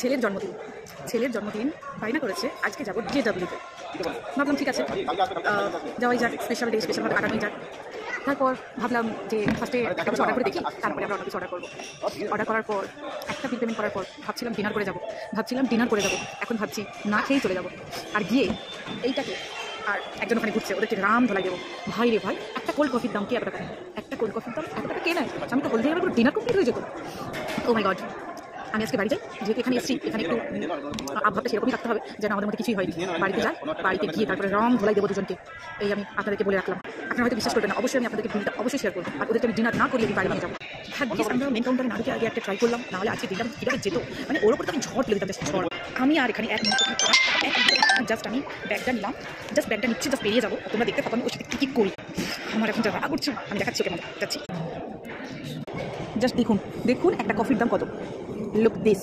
ছেলের জন্মদিন বায়না করেছে আজকে যাবো JW-তে। ভাবলাম ঠিক আছে যাওয়াই যাক, স্পেশাল ডে স্পেশালভাবে কাটানোই যাক। তারপর ভাবলাম যে ফার্স্টে একটা কিছু অর্ডার করে দেখি, তারপরে আমরা অন্য কিছু অর্ডার করবো। অর্ডার করার পর একটা বিল পেমেন্ট করার পর ভাবছিলাম ডিনার করে যাবো। এখন ভাবছি না খেয়েই চলে যাবো। আর গিয়ে এইটাকে আর একজন ওখানে ঘুরছে, ওদেরকে রাম ধলাই দেবো। ভাই রে ভাই, একটা কোল্ড কফির দাম কি এত টাকা? একটা কোল্ড কফির দাম এত টাকা কে নেয়? আমি তো বলতে গেলে পুরো ডিনার কমপ্লিট হয়ে যেত। ও মাই গড, আমি আজকে বাড়ি যাই, যেহেতু এখানে এসেছি, এখানে একটু আবহাওয়াটা সেরকমই রাখতে হবে যেন আমাদের মধ্যে কিছুই হয়নি। বাড়িতে যাই, বাড়িতে গিয়ে তারপরে রং ধোলাই দেবো দুজনকে। এই আমি আপনাদেরকে বলে রাখলাম। আপনারা হয়তো বিশ্বাস করবেন না, অবশ্যই আমি আপনাদেরকে বিলটা অবশ্যই শেয়ার করবো। আর ওদেরকে আমি ডিনার না করিয়ে আমি বাড়ি নিয়ে যাবো। ভাগ্যিস আমরা মেন কাউন্টারে না ঢুকে আগে একটা ট্রাই করলাম, নাহলে আজকে দিনটা কীভাবে যেত, মানে ওর উপর তো আমি ঝড় তুলে দিতাম, ঝড়। আমি আর এখানে জাস্ট আমি ব্যাগটা নিলাম, জাস্ট ব্যাগটা নিচ্ছি, জাস্ট বেরিয়ে যাবো। তোমরা দেখতে পাবো আমি ওর সাথে কী করি। আমার এখন যা রাগ করছে, আমি দেখাচ্ছি ওকে, যাচ্ছি। জাস্ট দেখুন একটা কফির দাম কত, লুক দিস।